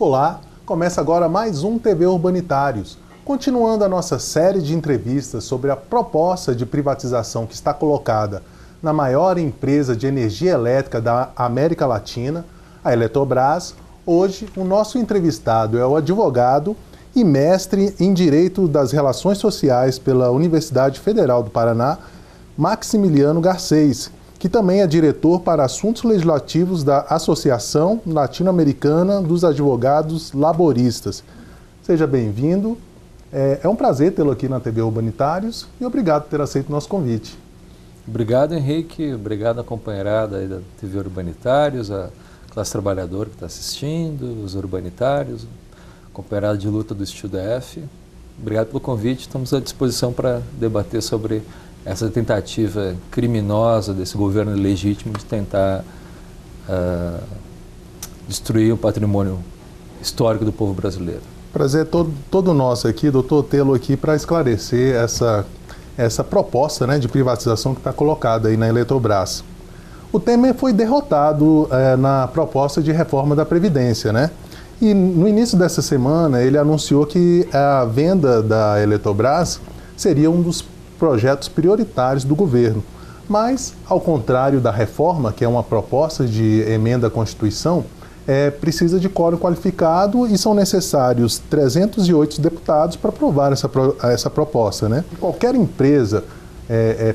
Olá, começa agora mais um TV Urbanitários, continuando a nossa série de entrevistas sobre a proposta de privatização que está colocada na maior empresa de energia elétrica da América Latina, a Eletrobras. Hoje, o nosso entrevistado é o advogado e mestre em Direito das Relações Sociais pela Universidade Federal do Paraná, Maximiliano Garcês, que também é diretor para assuntos legislativos da Associação Latino-Americana dos Advogados Laboristas. Seja bem-vindo. É um prazer tê-lo aqui na TV Urbanitários e obrigado por ter aceito o nosso convite. Obrigado, Henrique. Obrigado à companheirada aí da TV Urbanitários, a classe trabalhadora que está assistindo, os urbanitários, a companheirada de luta do STUDF. Obrigado pelo convite. Estamos à disposição para debater sobre essa tentativa criminosa desse governo ilegítimo de tentar destruir o patrimônio histórico do povo brasileiro. Prazer todo nosso aqui, doutor, tê-lo aqui para esclarecer essa proposta, né, de privatização que está colocada aí na Eletrobras. O Temer foi derrotado na proposta de reforma da Previdência, né? E no início dessa semana ele anunciou que a venda da Eletrobras seria um dos projetos prioritários do governo. Mas, ao contrário da reforma, que é uma proposta de emenda à Constituição, precisa de quórum qualificado e são necessários 308 deputados para aprovar essa proposta, né? Qualquer empresa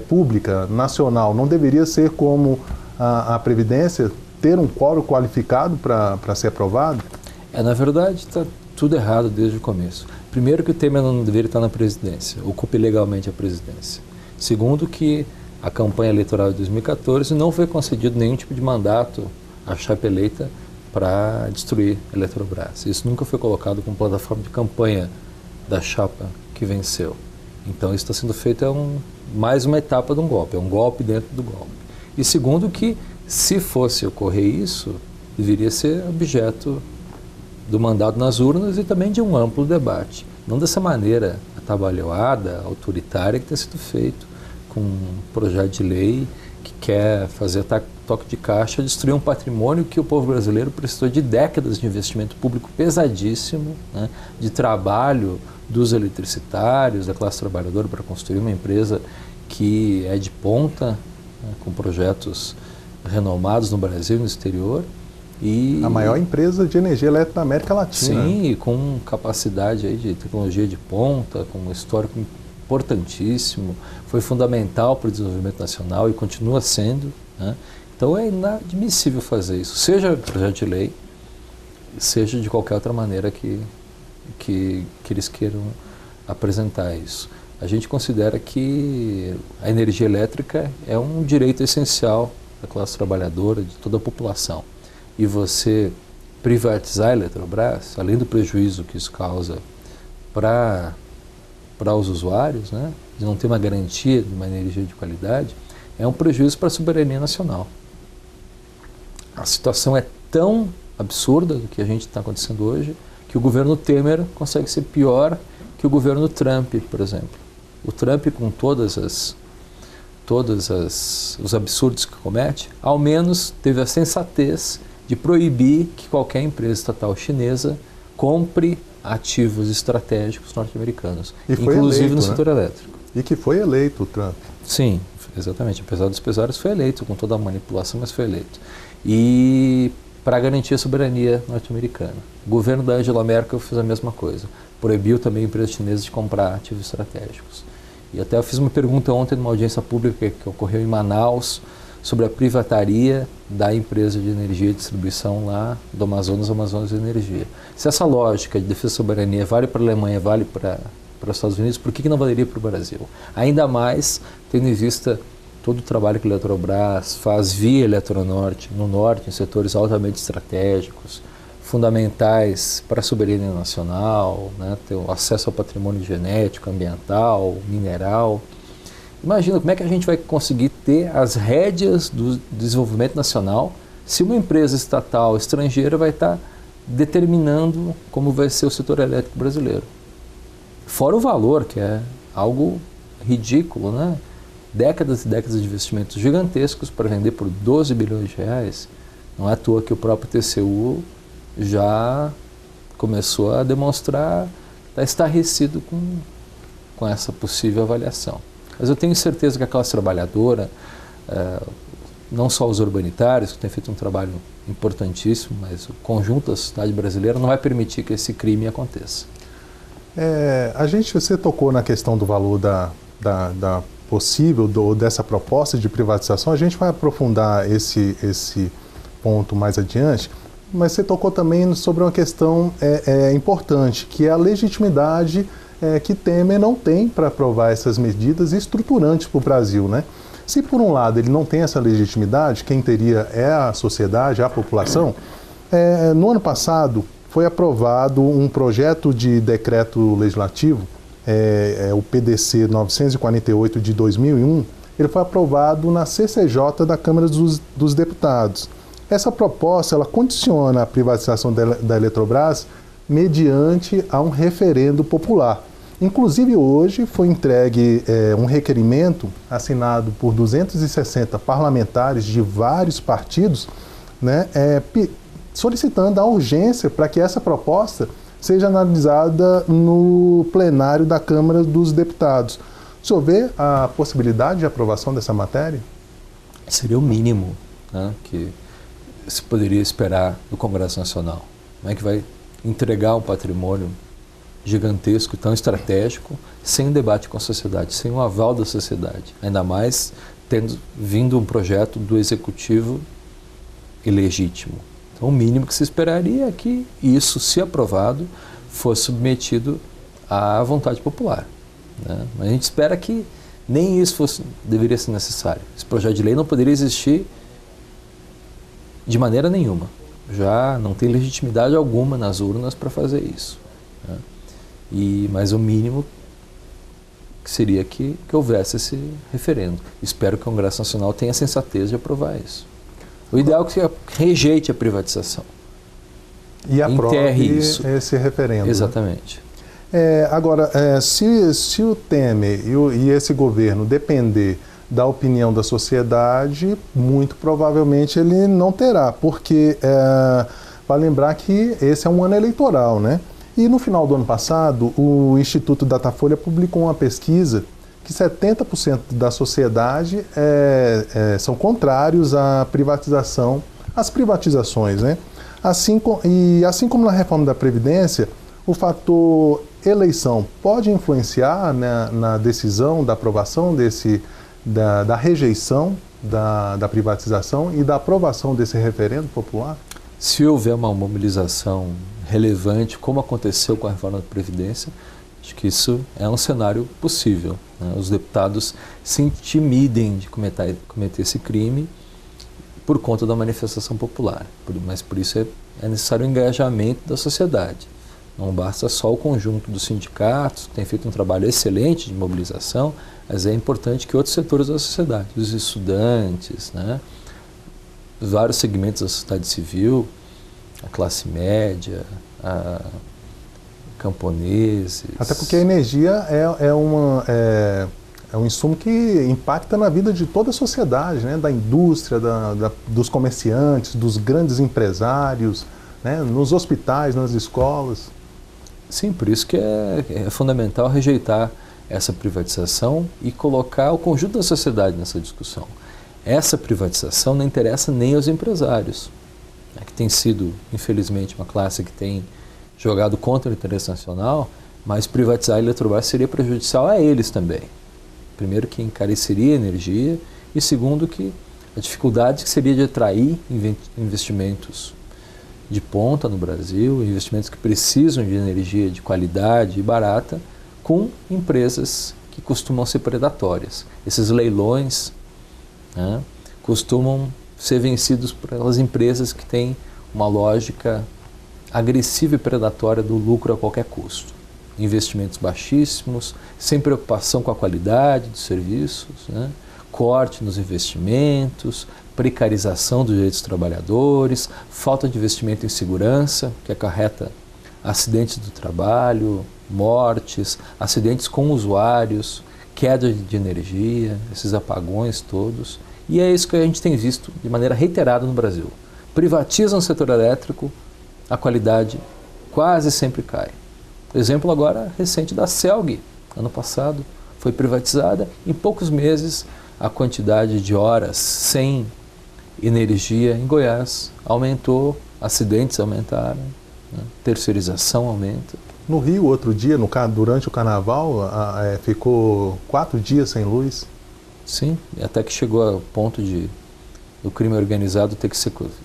pública, nacional, não deveria ser como a Previdência, ter um quórum qualificado para ser aprovado? Na verdade, está tudo errado desde o começo. Primeiro, que o Temer não deveria estar na presidência, ocupe legalmente a presidência. Segundo, que a campanha eleitoral de 2014 não foi concedido nenhum tipo de mandato à chapa eleita para destruir a Eletrobras. Isso nunca foi colocado como plataforma de campanha da chapa que venceu. Então, isso está sendo feito mais uma etapa de um golpe, é um golpe dentro do golpe. E segundo, que se fosse ocorrer isso, deveria ser objeto do mandato nas urnas e também de um amplo debate. Não dessa maneira atabalhoada, autoritária que tem sido feito com um projeto de lei que quer fazer toque de caixa, destruir um patrimônio que o povo brasileiro precisou de décadas de investimento público pesadíssimo, né, de trabalho dos eletricitários, da classe trabalhadora para construir uma empresa que é de ponta, né, com projetos renomados no Brasil e no exterior. E a maior empresa de energia elétrica da América Latina. Sim, e com capacidade aí de tecnologia de ponta, com um histórico importantíssimo, foi fundamental para o desenvolvimento nacional e continua sendo, né? Então é inadmissível fazer isso, seja projeto de lei, seja de qualquer outra maneira que eles queiram apresentar isso. A gente considera que a energia elétrica é um direito essencial da classe trabalhadora, de toda a população. E você privatizar a Eletrobras, além do prejuízo que isso causa para os usuários, né, de não ter uma garantia de uma energia de qualidade, é um prejuízo para a soberania nacional. A situação é tão absurda do que a gente está acontecendo hoje, que o governo Temer consegue ser pior que o governo Trump, por exemplo. O Trump, com todos os absurdos que comete, ao menos teve a sensatez de proibir que qualquer empresa estatal chinesa compre ativos estratégicos norte-americanos, inclusive eleito, no setor elétrico. E que foi eleito o Trump. Sim, exatamente. Apesar dos pesares, foi eleito, com toda a manipulação, mas foi eleito. E para garantir a soberania norte-americana. O governo da Angela Merkel fez a mesma coisa. Proibiu também empresas chinesas de comprar ativos estratégicos. E até eu fiz uma pergunta ontem numa audiência pública que ocorreu em Manaus, sobre a privataria da empresa de energia e distribuição lá do Amazonas Energia. Se essa lógica de defesa da soberania vale para a Alemanha, vale para os Estados Unidos, por que não valeria para o Brasil? Ainda mais tendo em vista todo o trabalho que a Eletrobras faz via Eletronorte, no Norte, em setores altamente estratégicos, fundamentais para a soberania nacional, né, ter o acesso ao patrimônio genético, ambiental, mineral. Imagina como é que a gente vai conseguir ter as rédeas do desenvolvimento nacional se uma empresa estatal estrangeira vai estar determinando como vai ser o setor elétrico brasileiro. Fora o valor, que é algo ridículo, né? Décadas e décadas de investimentos gigantescos para vender por 12 bilhões de reais. Não é à toa que o próprio TCU já começou a demonstrar, está estarrecido com essa possível avaliação. Mas eu tenho certeza que a classe trabalhadora, não só os urbanitários, que têm feito um trabalho importantíssimo, mas o conjunto da sociedade brasileira não vai permitir que esse crime aconteça. Você tocou na questão do valor da possível, dessa proposta de privatização. A gente vai aprofundar esse ponto mais adiante, mas você tocou também sobre uma questão importante, que é a legitimidade que Temer não tem para aprovar essas medidas estruturantes para o Brasil, né? Se por um lado ele não tem essa legitimidade, quem teria é a sociedade, a população. No ano passado foi aprovado um projeto de decreto legislativo, o PDC 948 de 2001, ele foi aprovado na CCJ da Câmara dos Deputados. Essa proposta ela condiciona a privatização da Eletrobras mediante a um referendo popular. Inclusive hoje foi entregue um requerimento assinado por 260 parlamentares de vários partidos, né, solicitando a urgência para que essa proposta seja analisada no plenário da Câmara dos Deputados. O senhor vê a possibilidade de aprovação dessa matéria? Seria o mínimo, né, que se poderia esperar do Congresso Nacional. Como é que vai entregar um patrimônio gigantesco, tão estratégico, sem um debate com a sociedade, sem um aval da sociedade? Ainda mais tendo vindo um projeto do Executivo ilegítimo. Então, o mínimo que se esperaria é que isso, se aprovado, fosse submetido à vontade popular, né? Mas a gente espera que nem isso deveria ser necessário. Esse projeto de lei não poderia existir de maneira nenhuma. Já não tem legitimidade alguma nas urnas para fazer isso, né? Mas o mínimo seria que houvesse esse referendo. Espero que o Congresso Nacional tenha a sensatez de aprovar isso. O ideal é que rejeite a privatização. E aprove esse referendo. Exatamente. Agora, se o Temer e esse governo depender da opinião da sociedade, muito provavelmente ele não terá, porque vale lembrar que esse é um ano eleitoral, né? E no final do ano passado, o Instituto Datafolha publicou uma pesquisa que 70% da sociedade são contrários à privatização, às privatizações, né? Assim como na reforma da Previdência, o fator eleição pode influenciar na decisão da aprovação da rejeição da privatização e da aprovação desse referendo popular? Se houver uma mobilização relevante, como aconteceu com a reforma da Previdência, acho que isso é um cenário possível, né? Os deputados se intimidem de cometer esse crime por conta da manifestação popular, mas por isso é necessário o engajamento da sociedade. Não basta só o conjunto dos sindicatos, que tem feito um trabalho excelente de mobilização, mas é importante que outros setores da sociedade, os estudantes, né, vários segmentos da sociedade civil, a classe média, camponeses... Até porque a energia é um insumo que impacta na vida de toda a sociedade, né, da indústria, dos comerciantes, dos grandes empresários, né, nos hospitais, nas escolas. Sim, por isso que é fundamental rejeitar essa privatização e colocar o conjunto da sociedade nessa discussão. Essa privatização não interessa nem aos empresários, né, que tem sido, infelizmente, uma classe que tem jogado contra o interesse nacional, mas privatizar a Eletrobras seria prejudicial a eles também. Primeiro, que encareceria a energia, e segundo, que a dificuldade que seria de atrair investimentos de ponta no Brasil, investimentos que precisam de energia de qualidade e barata, com empresas que costumam ser predatórias. Esses leilões né, costumam ser vencidos pelas empresas que têm uma lógica agressiva e predatória do lucro a qualquer custo. Investimentos baixíssimos, sem preocupação com a qualidade dos serviços, né, corte nos investimentos, precarização dos direitos dos trabalhadores, falta de investimento em segurança, que acarreta acidentes do trabalho, mortes, acidentes com usuários, queda de energia, esses apagões todos. E é isso que a gente tem visto de maneira reiterada no Brasil. Privatizam o setor elétrico, a qualidade quase sempre cai. Exemplo agora recente da CELG, ano passado, foi privatizada. Em poucos meses, a quantidade de horas sem energia em Goiás aumentou, acidentes aumentaram, né? Terceirização aumenta. No Rio, outro dia, durante o carnaval, ficou 4 dias sem luz. Sim, até que chegou ao ponto do crime organizado ter que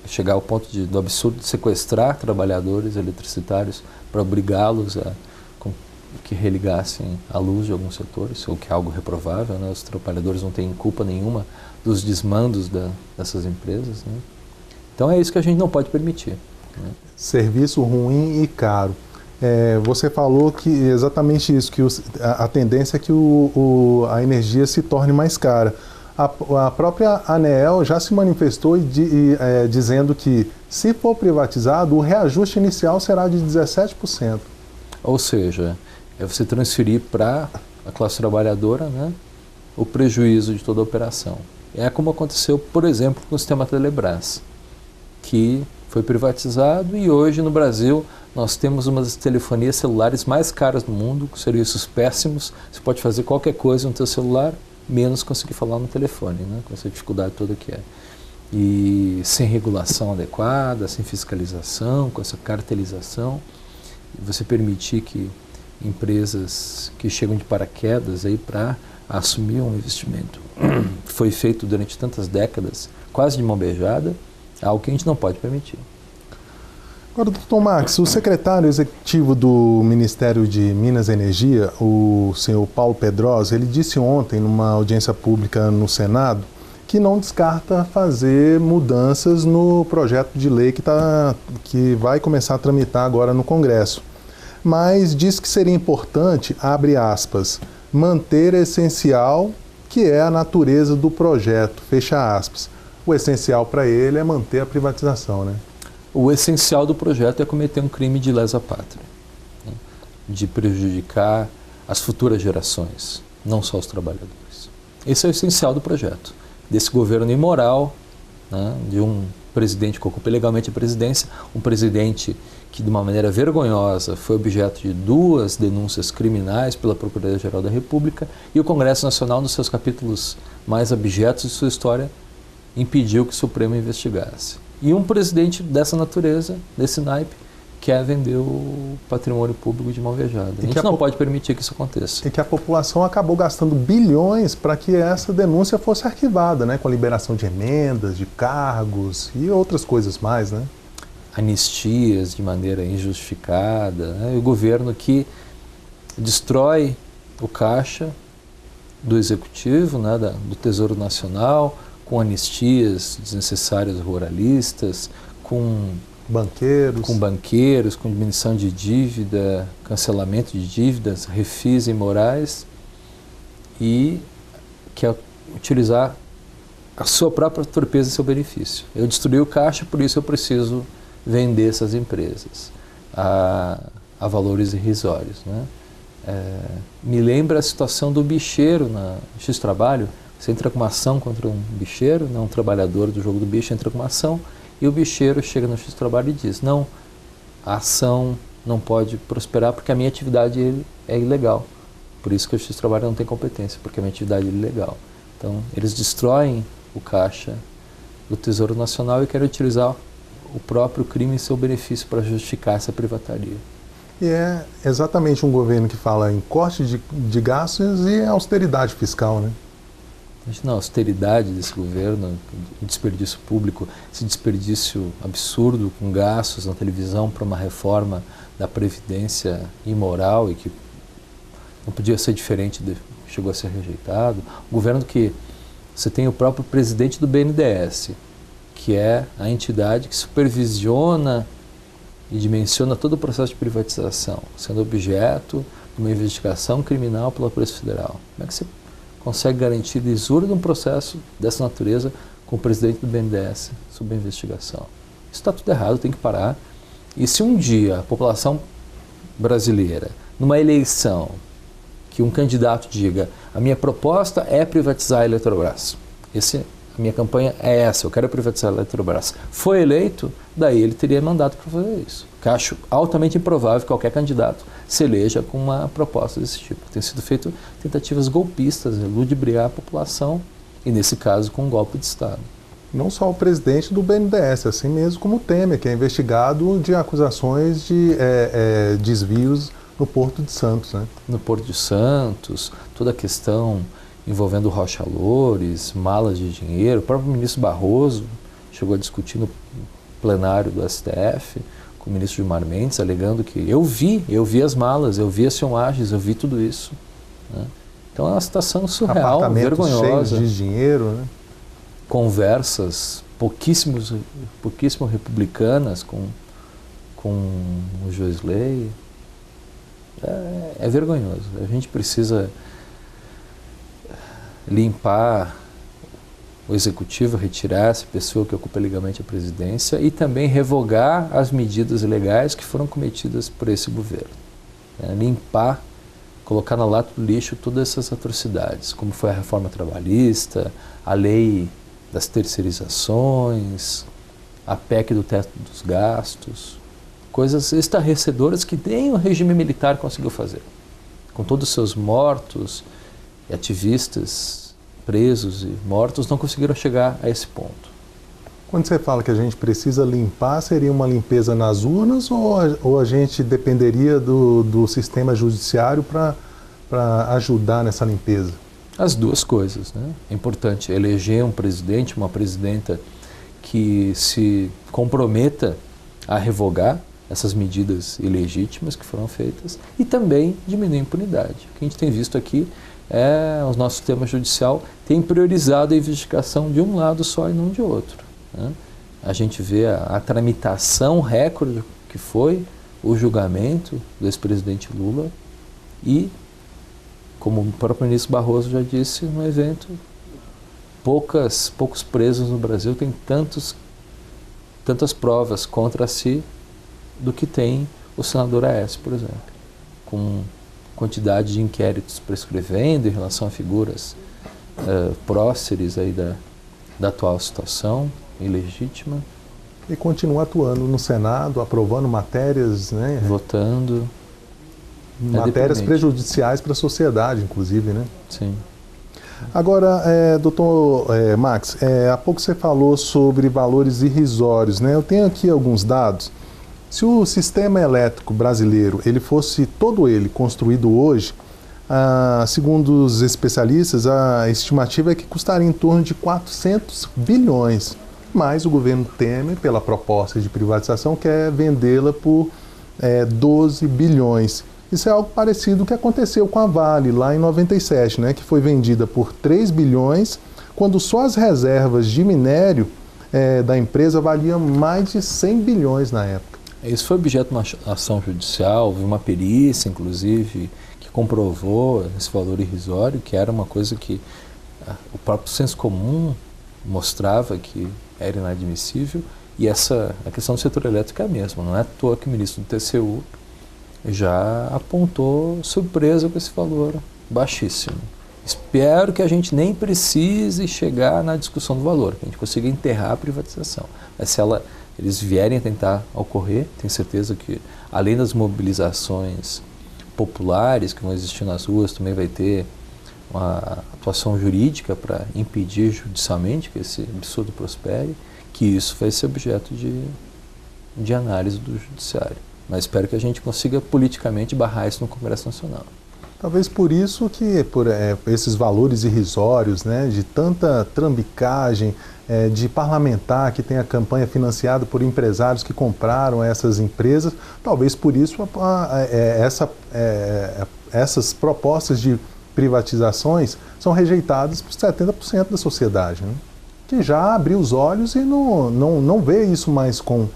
chegar ao ponto do absurdo de sequestrar trabalhadores eletricitários para obrigá-los a que religassem a luz de alguns setores, o que é algo reprovável, né? Os trabalhadores não têm culpa nenhuma dos desmandos dessas empresas, né? Então é isso que a gente não pode permitir, né? Serviço ruim e caro. Você falou que exatamente isso, que a tendência é que a energia se torne mais cara. A própria ANEEL já se manifestou dizendo que, se for privatizado, o reajuste inicial será de 17%. Ou seja, é você transferir para a classe trabalhadora, né, o prejuízo de toda a operação. É como aconteceu, por exemplo, com o sistema Telebrás, que foi privatizado e hoje no Brasil nós temos uma das telefonias celulares mais caras do mundo, com serviços péssimos. Você pode fazer qualquer coisa no seu celular, menos conseguir falar no telefone, né, com essa dificuldade toda que é. E sem regulação adequada, sem fiscalização, com essa cartelização, você permitir que empresas que chegam de paraquedas aí para assumir um investimento foi feito durante tantas décadas, quase de mão beijada, é algo que a gente não pode permitir. Agora, doutor Max, o secretário executivo do Ministério de Minas e Energia, o senhor Paulo Pedrosa, ele disse ontem, numa audiência pública no Senado, que não descarta fazer mudanças no projeto de lei que vai começar a tramitar agora no Congresso. Mas diz que seria importante, abre aspas, manter essencial, que é a natureza do projeto, fecha aspas. O essencial para ele é manter a privatização, né? O essencial do projeto é cometer um crime de lesa pátria, né? De prejudicar as futuras gerações, não só os trabalhadores. Esse é o essencial do projeto, desse governo imoral, né? De um presidente que ocupa ilegalmente a presidência, um presidente que de uma maneira vergonhosa foi objeto de 2 denúncias criminais pela Procuradoria-Geral da República, e o Congresso Nacional, nos seus capítulos mais abjetos de sua história, impediu que o Supremo investigasse. E um presidente dessa natureza, desse naipe, quer vender o patrimônio público de mão beijada. A gente não pode permitir que isso aconteça. E que a população acabou gastando bilhões para que essa denúncia fosse arquivada, né? Com a liberação de emendas, de cargos e outras coisas mais, né? Anistias de maneira injustificada, né? E o governo que destrói o caixa do Executivo, né? Do Tesouro Nacional, com anistias desnecessárias ruralistas, com banqueiros, com diminuição de dívida, cancelamento de dívidas, refis imorais, e quer utilizar a sua própria torpeza em seu benefício. Eu destruí o caixa, por isso eu preciso vender essas empresas a valores irrisórios, né? Me lembra a situação do bicheiro na X-Trabalho. Você entra com uma ação contra um bicheiro, né, um trabalhador do jogo do bicho entra com uma ação, e o bicheiro chega no X-Trabalho e diz: não, a ação não pode prosperar porque a minha atividade é ilegal. Por isso que o X-Trabalho não tem competência, porque a minha atividade é ilegal. Então, eles destroem o caixa do Tesouro Nacional e querem utilizar o próprio crime em seu benefício para justificar essa privataria. E é exatamente um governo que fala em corte de gastos e austeridade fiscal, né? Imagina a austeridade desse governo, o desperdício público, esse desperdício absurdo com gastos na televisão para uma reforma da Previdência imoral e que não podia ser diferente, chegou a ser rejeitado. O governo que Você tem o próprio presidente do BNDES, que é a entidade que supervisiona e dimensiona todo o processo de privatização, sendo objeto de uma investigação criminal pela Polícia Federal. Como é que você consegue garantir lisura de um processo dessa natureza com o presidente do BNDES sob investigação? Isso está tudo errado, tem que parar. E se um dia a população brasileira, numa eleição, que um candidato diga: a minha proposta é privatizar a Eletrobras, a minha campanha é essa, eu quero privatizar a Eletrobras, foi eleito, daí ele teria mandato para fazer isso. Que acho altamente improvável que qualquer candidato se eleja com uma proposta desse tipo. Tem sido feito tentativas golpistas, ludibriar a população, e nesse caso com um golpe de Estado. Não só o presidente do BNDES, assim mesmo como o Temer, que é investigado de acusações de desvios no Porto de Santos, né? No Porto de Santos, toda a questão envolvendo Rocha Loures, malas de dinheiro. O próprio ministro Barroso chegou a discutir no plenário do STF com o ministro Gilmar Mendes, alegando que eu vi as malas, eu vi as filmagens, eu vi tudo isso, né? Então é uma situação surreal, vergonhosa. Cheios de dinheiro, né? Conversas pouquíssimo republicanas com o juiz Lei. É vergonhoso. A gente precisa limpar o executivo, retirar essa pessoa que ocupa legalmente a presidência e também revogar as medidas ilegais que foram cometidas por esse governo. Limpar, colocar na lata do lixo todas essas atrocidades, como foi a reforma trabalhista, a lei das terceirizações, a PEC do teto dos gastos, coisas estarrecedoras que nem o regime militar conseguiu fazer. Com todos os seus mortos e ativistas presos e mortos, não conseguiram chegar a esse ponto. Quando você fala que a gente precisa limpar, seria uma limpeza nas urnas ou a gente dependeria do sistema judiciário para ajudar nessa limpeza? As duas coisas, né? É importante eleger um presidente, uma presidenta que se comprometa a revogar essas medidas ilegítimas que foram feitas e também diminuir a impunidade. O que a gente tem visto aqui é o nosso sistema judicial tem priorizado a investigação de um lado só e não de outro, né? A gente vê a tramitação recorde que foi o julgamento do ex-presidente Lula e, como o próprio ministro Barroso já disse no evento, poucos presos no Brasil têm tantas provas contra si do que tem o senador Aécio, por exemplo, com quantidade de inquéritos prescrevendo em relação a figuras próceres aí da atual situação ilegítima. E continua atuando no Senado, aprovando matérias, né? Votando. Matérias prejudiciais para a sociedade, inclusive, né? Sim. Agora, doutor Max, há pouco você falou sobre valores irrisórios, né? Eu tenho aqui alguns dados. Se o sistema elétrico brasileiro ele fosse todo ele construído hoje, segundo os especialistas, a estimativa é que custaria em torno de 400 bilhões. Mas o governo Temer, pela proposta de privatização, quer vendê-la por 12 bilhões. Isso é algo parecido com o que aconteceu com a Vale lá em 97, né, que foi vendida por 3 bilhões, quando só as reservas de minério da empresa valiam mais de 100 bilhões na época. Isso foi objeto de uma ação judicial, houve uma perícia, inclusive, que comprovou esse valor irrisório, que era uma coisa que o próprio senso comum mostrava que era inadmissível, e a questão do setor elétrico é a mesma. Não é à toa que o ministro do TCU já apontou surpresa com esse valor baixíssimo. Espero que a gente nem precise chegar na discussão do valor, que a gente consiga enterrar a privatização. Mas se eles vierem a tentar ocorrer, tenho certeza que, além das mobilizações populares que vão existir nas ruas, também vai ter uma atuação jurídica para impedir judicialmente que esse absurdo prospere, que isso vai ser objeto de análise do judiciário. Mas espero que a gente consiga politicamente barrar isso no Congresso Nacional. Talvez por isso que, por esses valores irrisórios, né, de tanta trambicagem, de parlamentar que tem a campanha financiada por empresários que compraram essas empresas, talvez por isso essas propostas de privatizações são rejeitadas por 70% da sociedade, né? Que já abriu os olhos e não vê isso mais com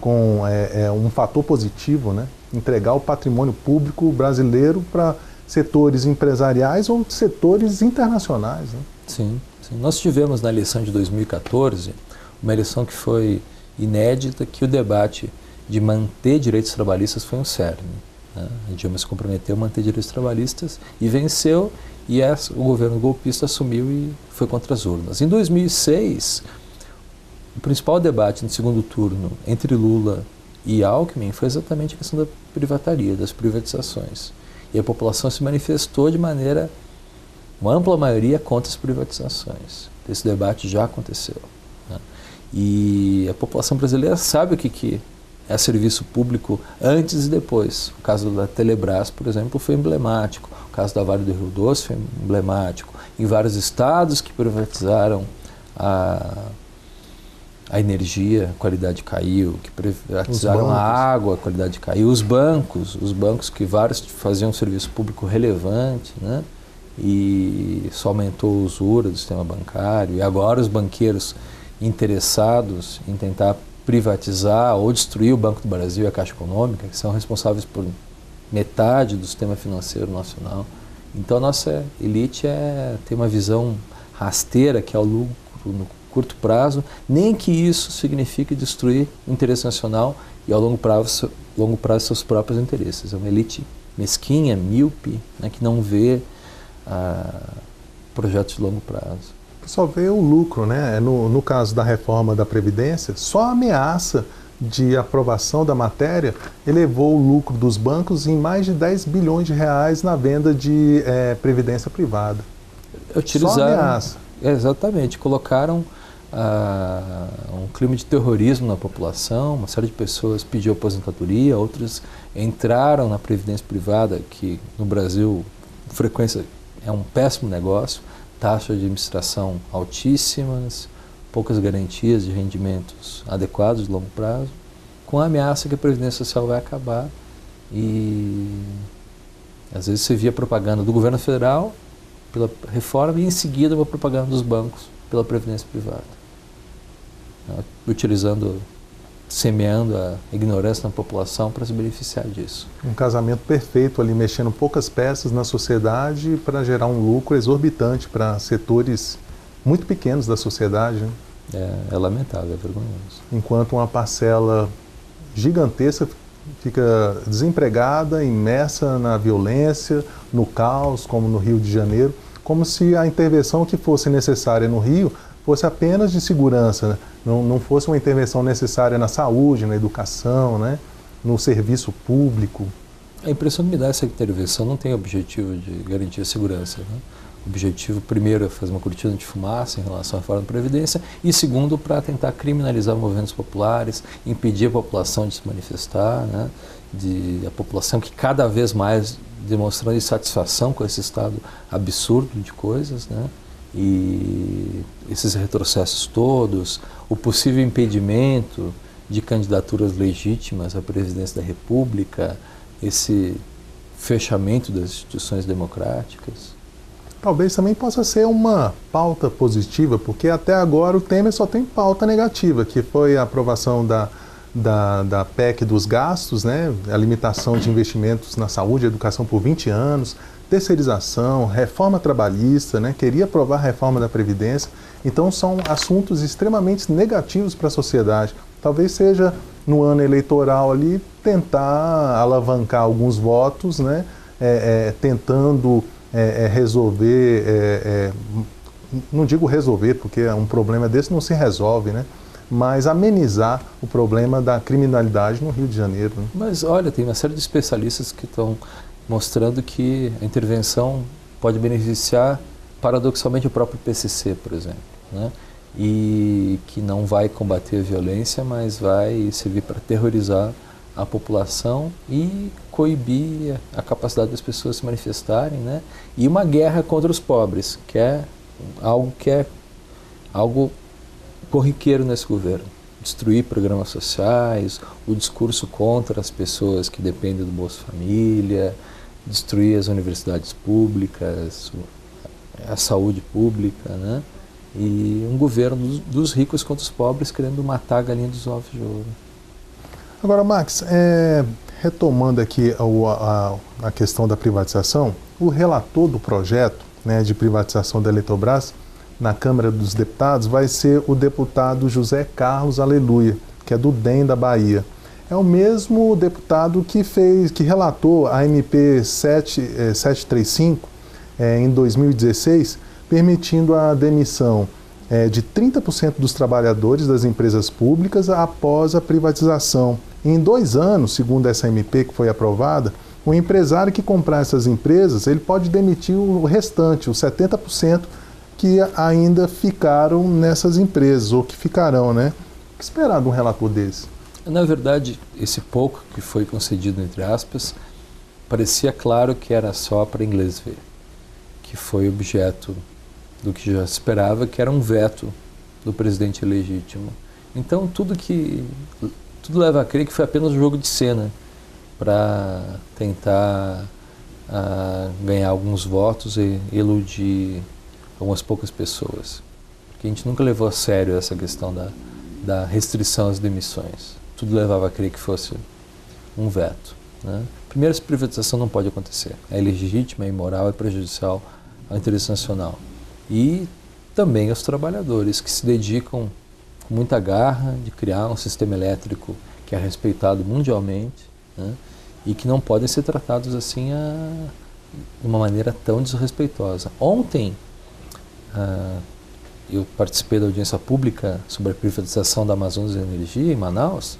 um fator positivo, né? Entregar o patrimônio público brasileiro para setores empresariais ou setores internacionais, né? Sim, sim. Nós tivemos na eleição de 2014 uma eleição que foi inédita, que o debate de manter direitos trabalhistas foi um cerne, né? A Dilma se comprometeu a manter direitos trabalhistas e venceu, e o governo golpista assumiu e foi contra as urnas. Em 2006, o principal debate no segundo turno entre Lula e Alckmin foi exatamente a questão da privataria, das privatizações. E a população se manifestou de maneira, uma ampla maioria, contra as privatizações. Esse debate já aconteceu, né? E a população brasileira sabe o que é serviço público antes e depois. O caso da Telebrás, por exemplo, foi emblemático. O caso da Vale do Rio Doce foi emblemático. Em vários estados que privatizaram a energia, a qualidade caiu, que privatizaram a água, a qualidade caiu. Os bancos que vários faziam um serviço público relevante, né? E só aumentou a usura do sistema bancário. E agora os banqueiros interessados em tentar privatizar ou destruir o Banco do Brasil e a Caixa Econômica, que são responsáveis por metade do sistema financeiro nacional. Então a nossa elite tem uma visão rasteira, que é o lucro no curto prazo, nem que isso signifique destruir o interesse nacional e ao longo prazo seus próprios interesses. É uma elite mesquinha, míope, né, que não vê projetos de longo prazo. Só vê o lucro, né? No caso da reforma da Previdência, só a ameaça de aprovação da matéria elevou o lucro dos bancos em mais de 10 bilhões de reais na venda de previdência privada. Utilizaram, só ameaça. Exatamente, colocaram um clima de terrorismo na população, uma série de pessoas pediu aposentadoria, outras entraram na previdência privada, que no Brasil, frequência, é um péssimo negócio, taxas de administração altíssimas, poucas garantias de rendimentos adequados de longo prazo, com a ameaça que a Previdência Social vai acabar. E às vezes você via propaganda do governo federal pela reforma e em seguida uma propaganda dos bancos pela Previdência Privada, semeando a ignorância na população para se beneficiar disso. Um casamento perfeito ali, mexendo poucas peças na sociedade para gerar um lucro exorbitante para setores muito pequenos da sociedade, né? É lamentável, é vergonhoso. Enquanto uma parcela gigantesca fica desempregada, imersa na violência, no caos, como no Rio de Janeiro, como se a intervenção que fosse necessária no Rio fosse apenas de segurança, né? Não fosse uma intervenção necessária na saúde, na educação, né? No serviço público. A impressão que me dá é que essa intervenção não tem o objetivo de garantir a segurança, né? O objetivo, primeiro, é fazer uma cortina de fumaça em relação à reforma da Previdência e, segundo, para tentar criminalizar movimentos populares, impedir a população de se manifestar, né? A população que cada vez mais demonstrando insatisfação com esse estado absurdo de coisas, né? E esses retrocessos todos, o possível impedimento de candidaturas legítimas à presidência da República, esse fechamento das instituições democráticas. Talvez também possa ser uma pauta positiva, porque até agora o Temer só tem pauta negativa, que foi a aprovação da PEC dos gastos, né? A limitação de investimentos na saúde e educação por 20 anos, terceirização, reforma trabalhista, né? Queria aprovar a reforma da Previdência. Então são assuntos extremamente negativos para a sociedade. Talvez seja no ano eleitoral ali tentar alavancar alguns votos, né? Tentando resolver, não digo resolver, porque um problema desse não se resolve, né? Mas amenizar o problema da criminalidade no Rio de Janeiro, né? Mas olha, tem uma série de especialistas que estão mostrando que a intervenção pode beneficiar paradoxalmente o próprio PCC, por exemplo, né? E que não vai combater a violência, mas vai servir para terrorizar a população e coibir a capacidade das pessoas se manifestarem, né? E uma guerra contra os pobres, que é algo corriqueiro nesse governo. Destruir programas sociais, o discurso contra as pessoas que dependem do Bolsa Família, destruir as universidades públicas, a saúde pública, né? E um governo dos ricos contra os pobres querendo matar a galinha dos ovos de ouro. Agora, Max, retomando aqui a questão da privatização, o relator do projeto, né, de privatização da Eletrobras na Câmara dos Deputados vai ser o deputado José Carlos Aleluia, que é do DEM da Bahia. É o mesmo deputado que relatou a MP 735 em 2016, permitindo a demissão de 30% dos trabalhadores das empresas públicas após a privatização. Em 2 anos, segundo essa MP que foi aprovada, o empresário que comprar essas empresas, ele pode demitir o restante, os 70% que ainda ficaram nessas empresas, ou que ficarão, né? O que esperar de um relator desse? Na verdade, esse pouco que foi concedido, entre aspas, parecia claro que era só para inglês ver, que foi objeto do que já se esperava, que era um veto do presidente legítimo. Então, tudo leva a crer que foi apenas um jogo de cena para tentar ganhar alguns votos e iludir algumas poucas pessoas. Porque a gente nunca levou a sério essa questão da restrição às demissões. Tudo levava a crer que fosse um veto, né? Primeiro, essa privatização não pode acontecer. É ilegítima, é imoral, é prejudicial ao interesse nacional. E também aos trabalhadores que se dedicam com muita garra de criar um sistema elétrico que é respeitado mundialmente, né? E que não podem ser tratados assim de uma maneira tão desrespeitosa. Ontem, eu participei da audiência pública sobre a privatização da Amazonas Energia em Manaus,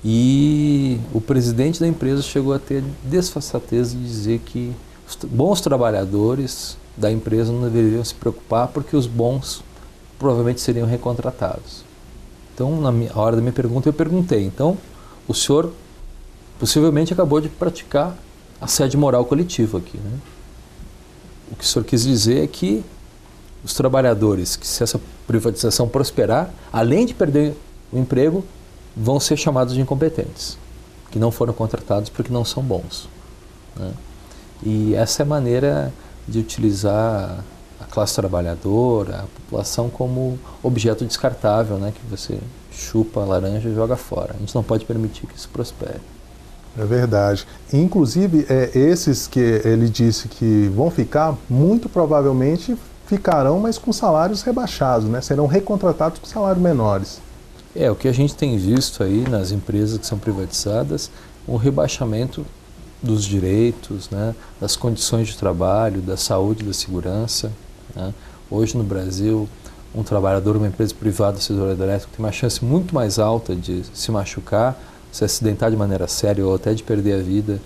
e o presidente da empresa chegou a ter desfaçatez de dizer que os bons trabalhadores da empresa não deveriam se preocupar porque os bons provavelmente seriam recontratados. Então, na hora da minha pergunta, eu perguntei, então, o senhor possivelmente acabou de praticar assédio moral coletivo aqui, né? O que o senhor quis dizer é que os trabalhadores, que se essa privatização prosperar, além de perder o emprego, vão ser chamados de incompetentes, que não foram contratados porque não são bons, né? E essa é a maneira de utilizar a classe trabalhadora, a população como objeto descartável, né? Que você chupa a laranja e joga fora. A gente não pode permitir que isso prospere. É verdade. Inclusive, esses que ele disse que vão ficar, muito provavelmente ficarão, mas com salários rebaixados, né? Serão recontratados com salários menores. O que a gente tem visto aí nas empresas que são privatizadas, um rebaixamento dos direitos, né? Das condições de trabalho, da saúde, da segurança, né? Hoje no Brasil, um trabalhador de uma empresa privada do setor elétrico tem uma chance muito mais alta de se machucar, se acidentar de maneira séria ou até de perder a vida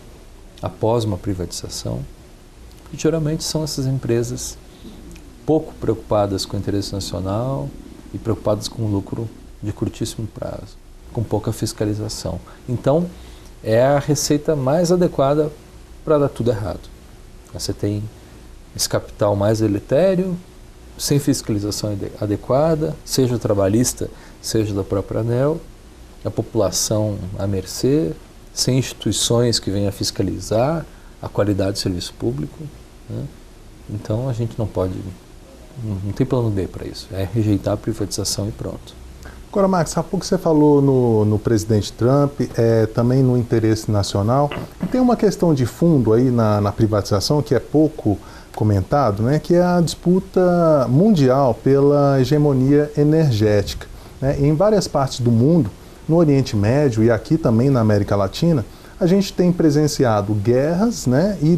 após uma privatização. E geralmente são essas empresas pouco preocupadas com o interesse nacional e preocupadas com o lucro de curtíssimo prazo, com pouca fiscalização. Então, é a receita mais adequada para dar tudo errado. Você tem esse capital mais deletério, sem fiscalização adequada, seja trabalhista, seja da própria ANEEL, a população à mercê, sem instituições que venham a fiscalizar a qualidade do serviço público, né? Então a gente não tem plano B para isso, é rejeitar a privatização e pronto. Agora, Max, há pouco você falou no presidente Trump, também no interesse nacional. E tem uma questão de fundo aí na privatização que é pouco comentado, né, que é a disputa mundial pela hegemonia energética, né? Em várias partes do mundo, no Oriente Médio e aqui também na América Latina, a gente tem presenciado guerras, né, e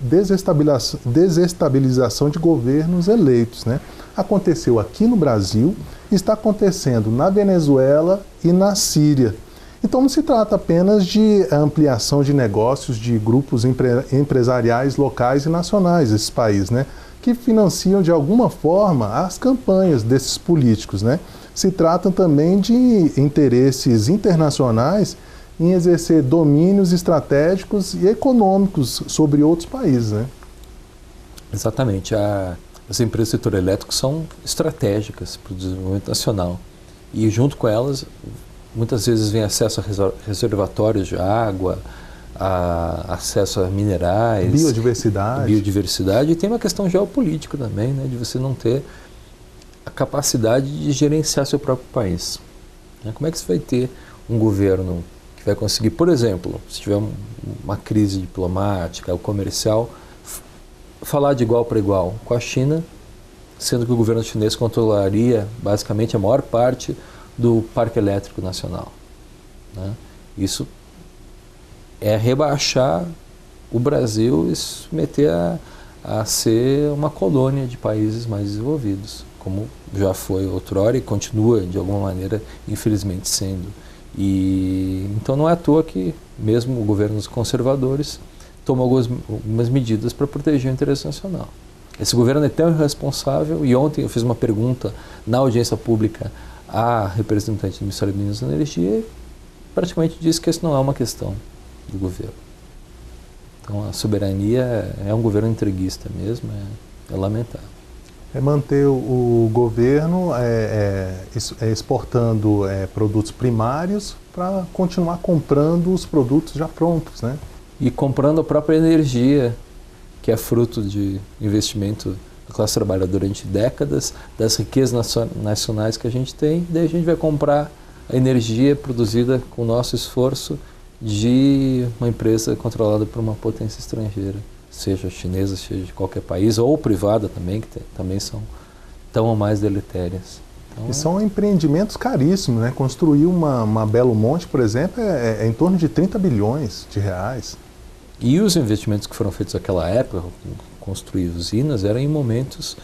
desestabilização de governos eleitos, né? Aconteceu aqui no Brasil, está acontecendo na Venezuela e na Síria. Então não se trata apenas de ampliação de negócios de grupos empresariais locais e nacionais desses países, né, que financiam de alguma forma as campanhas desses políticos, né? Se trata também de interesses internacionais em exercer domínios estratégicos e econômicos sobre outros países, né? Exatamente. As empresas do setor elétrico são estratégicas para o desenvolvimento nacional e junto com elas muitas vezes vem acesso a reservatórios de água, acesso a minerais, biodiversidade, e tem uma questão geopolítica também, né, de você não ter a capacidade de gerenciar seu próprio país. Como é que você vai ter um governo que vai conseguir, por exemplo, se tiver uma crise diplomática ou comercial, falar de igual para igual com a China, sendo que o governo chinês controlaria basicamente a maior parte do parque elétrico nacional, né? Isso é rebaixar o Brasil e se meter a ser uma colônia de países mais desenvolvidos, como já foi outrora e continua de alguma maneira, infelizmente, sendo. E então não é à toa que mesmo governos conservadores tomam algumas medidas para proteger o interesse nacional. Esse governo é tão irresponsável, e ontem eu fiz uma pergunta na audiência pública à representante do Ministério de Minas e Energia e praticamente disse que isso não é uma questão do governo. Então a soberania é um governo entreguista mesmo, é lamentável. É manter o governo exportando produtos primários para continuar comprando os produtos já prontos, né? E comprando a própria energia, que é fruto de investimento da classe trabalhadora durante décadas, das riquezas nacionais que a gente tem, daí a gente vai comprar a energia produzida com o nosso esforço de uma empresa controlada por uma potência estrangeira, seja chinesa, seja de qualquer país, ou privada também, que também são tão ou mais deletérias. Então, e são empreendimentos caríssimos, né? Construir uma Belo Monte, por exemplo, é em torno de 30 bilhões de reais. E os investimentos que foram feitos naquela época, construir usinas, eram em momentos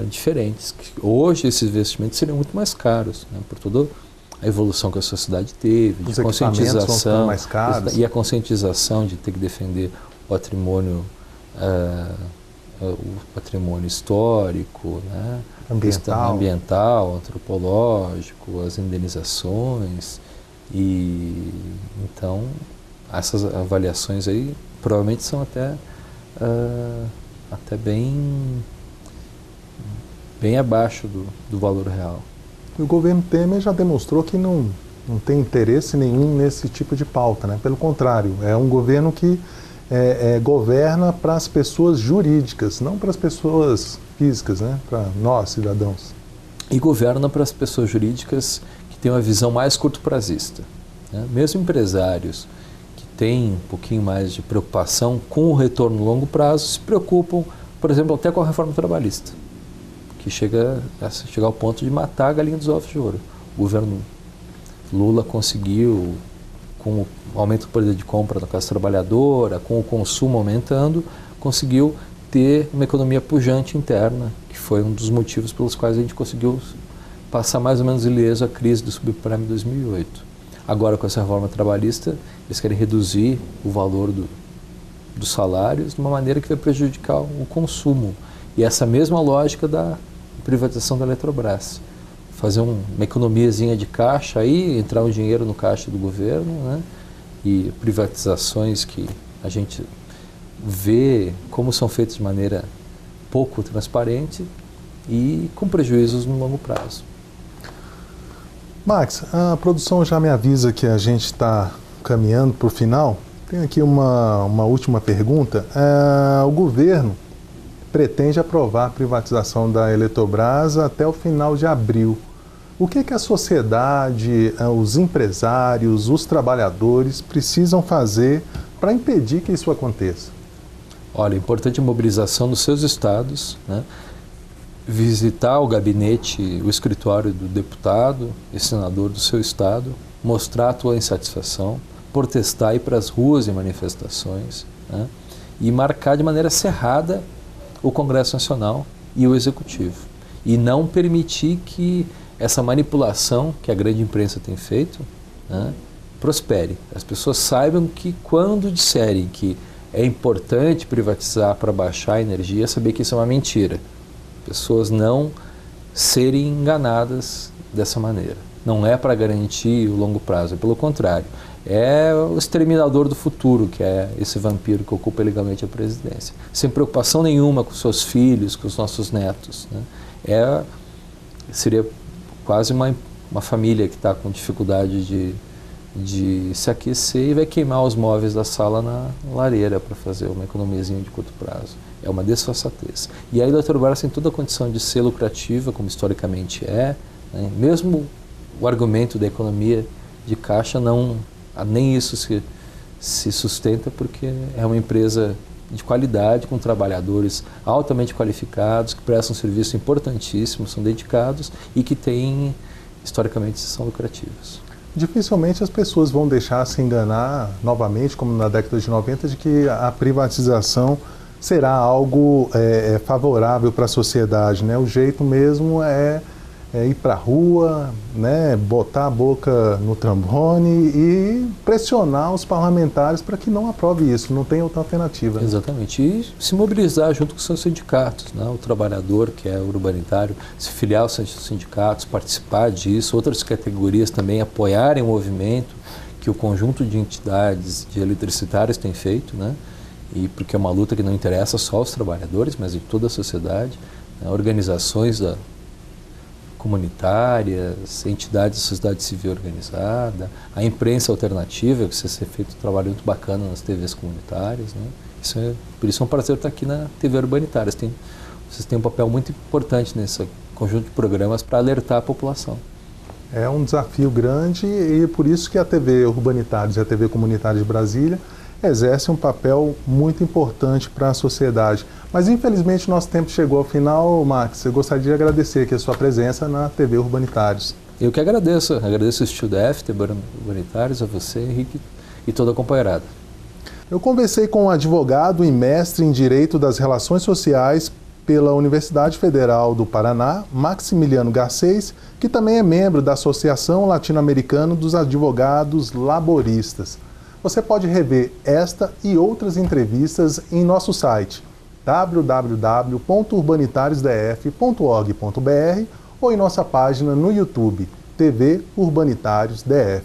diferentes. Hoje esses investimentos seriam muito mais caros, né? Por toda a evolução que a sociedade teve, de conscientização, mais caros. E a conscientização de ter que defender o patrimônio histórico, né? Ambiental, antropológico, as indenizações. E então essas avaliações aí provavelmente são até bem abaixo do valor real. E o governo Temer já demonstrou que não tem interesse nenhum nesse tipo de pauta, né? Pelo contrário, é um governo que governa para as pessoas jurídicas, não para as pessoas físicas, né? Para nós, cidadãos. E governa para as pessoas jurídicas que têm uma visão mais curto-prazista, né? Mesmo empresários que têm um pouquinho mais de preocupação com o retorno a longo prazo se preocupam, por exemplo, até com a reforma trabalhista, que chega ao ponto de matar a galinha dos ovos de ouro. O governo Lula conseguiu, com o aumento do poder de compra da classe trabalhadora, com o consumo aumentando, conseguiu ter uma economia pujante interna, que foi um dos motivos pelos quais a gente conseguiu passar mais ou menos ileso a crise do subprime de 2008. Agora, com essa reforma trabalhista, eles querem reduzir o valor dos salários de uma maneira que vai prejudicar o consumo. E essa mesma lógica da privatização da Eletrobras. Fazer uma economiazinha de caixa aí, entrar um dinheiro no caixa do governo, né? E privatizações que a gente vê como são feitas de maneira pouco transparente e com prejuízos no longo prazo. Max, a produção já me avisa que a gente está caminhando para o final. Tem aqui uma última pergunta. O governo pretende aprovar a privatização da Eletrobras até o final de abril. O que a sociedade, os empresários, os trabalhadores precisam fazer para impedir que isso aconteça? Olha, é importante a mobilização dos seus estados, né? Visitar o gabinete, o escritório do deputado e senador do seu estado, mostrar a tua insatisfação, protestar, ir para as ruas em manifestações, né? E marcar de maneira cerrada o Congresso Nacional e o Executivo. E não permitir que essa manipulação que a grande imprensa tem feito, né, prospere. As pessoas saibam que quando disserem que é importante privatizar para baixar a energia, saber que isso é uma mentira. Pessoas não serem enganadas dessa maneira. Não é para garantir o longo prazo, é pelo contrário. É o exterminador do futuro, que é esse vampiro que ocupa ilegalmente a presidência. Sem preocupação nenhuma com seus filhos, com os nossos netos, né? Seria quase uma família que está com dificuldade de se aquecer e vai queimar os móveis da sala na lareira para fazer uma economiazinha de curto prazo. É uma desfaçatez. E aí a Eletrobras tem toda a condição de ser lucrativa, como historicamente é, né? Mesmo o argumento da economia de caixa, nem isso se sustenta, porque é uma empresa de qualidade, com trabalhadores altamente qualificados, que prestam um serviço importantíssimo, são dedicados e que historicamente, são lucrativos. Dificilmente as pessoas vão deixar se enganar novamente, como na década de 90, de que a privatização será algo favorável para a sociedade, né? O jeito mesmo é ir para a rua, né? Botar a boca no trombone e pressionar os parlamentares para que não aprove isso, não tem outra alternativa. Exatamente, e se mobilizar junto com os seus sindicatos, né? O trabalhador, que é urbanitário, se filiar aos seus sindicatos, participar disso, outras categorias também apoiarem o movimento que o conjunto de entidades de eletricitários tem feito, né? E porque é uma luta que não interessa só aos trabalhadores, mas em toda a sociedade, né? Organizações comunitárias, entidades da sociedade civil organizada, a imprensa alternativa, que precisa ser feito um trabalho muito bacana nas TVs comunitárias, né? Por isso é um prazer estar aqui na TV Urbanitárias. Vocês têm um papel muito importante nesse conjunto de programas para alertar a população. É um desafio grande e por isso que a TV Urbanitários e a TV Comunitária de Brasília exercem um papel muito importante para a sociedade. Mas infelizmente nosso tempo chegou ao final, Max. Eu gostaria de agradecer aqui a sua presença na TV Urbanitários. Eu que agradeço o StudF, TV Urbanitários, a você, Henrique, e toda a companheirada. Eu conversei com um advogado e mestre em Direito das Relações Sociais pela Universidade Federal do Paraná, Maximiliano Garcês, que também é membro da Associação Latino-Americana dos Advogados Laboristas. Você pode rever esta e outras entrevistas em nosso site www.urbanitariosdf.org.br ou em nossa página no YouTube, TV Urbanitários DF.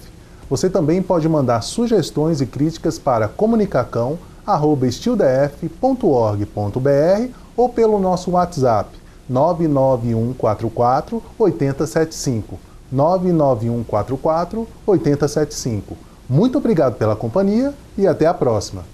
Você também pode mandar sugestões e críticas para comunicacão@stildf.org.br ou pelo nosso WhatsApp 99144 8075. 99144 8075. Muito obrigado pela companhia e até a próxima.